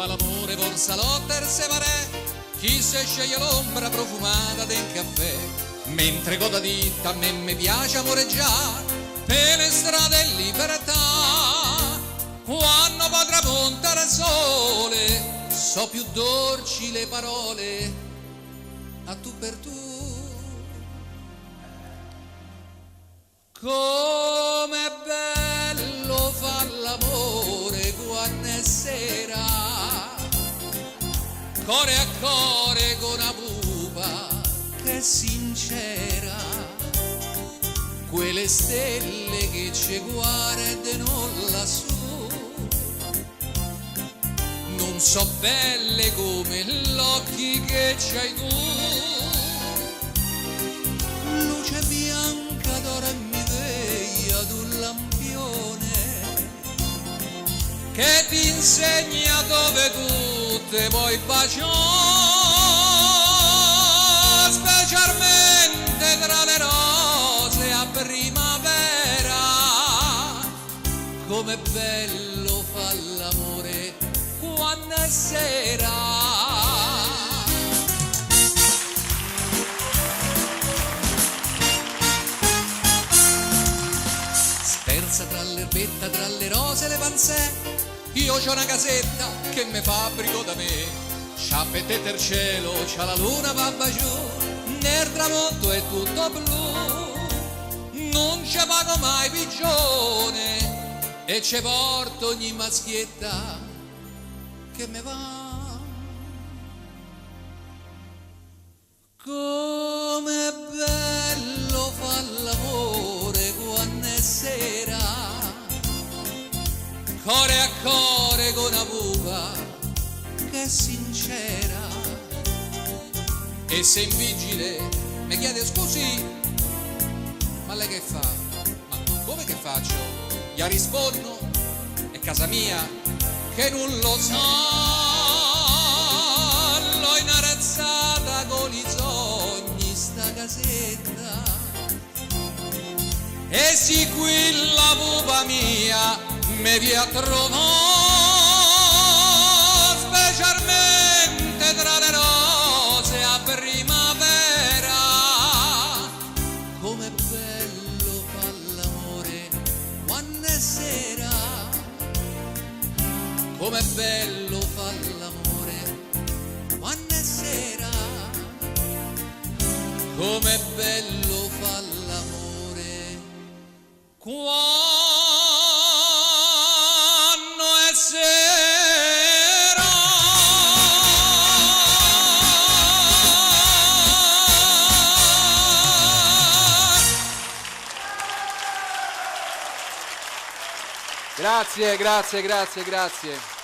l'amore vor salotter se varè, chi se sceglie l'ombra profumata del caffè, mentre coda ditta a me mi piace amoreggiare per le strade in libertà. Quando potrà montare il sole, so più dolci le parole, a tu per tu. Com'è bello far l'amore quando è sera, core a core con una pupa che è sincera, quelle stelle che ci guardano lassù, non so belle come gli occhi che c'hai tu, luce bianca d'oro e mi veglia d'un lampione che ti insegna dove tu te vuoi baciare, specialmente tra le rose a primavera. Com'è bello far l'amore quando è sera. Spersa tra l'erbetta, tra le rose e le panzè, io c'ho una casetta che me fabbrico da me, c'ha pettete il cielo, c'ha la luna va giù, nel tramonto è tutto blu, non ci pago mai pigione e ci porto ogni maschietta che me va. Com'è bello far l'amore quando è sera, core a core con una pupa che è sincera, e se in vigile mi chiede scusi, ma lei che fa? Ma come che faccio? Gli rispondo, è casa mia che non lo so, l'ho inarezzata con i sogni sta casetta, e sì qui la pupa mia mi vi a trovare, specialmente tra le rose a primavera. Com'è bello far l'amore quando è sera, com'è bello far l'amore quando è sera, com'è bello far l'amore quando è sera. Grazie, grazie, grazie, grazie.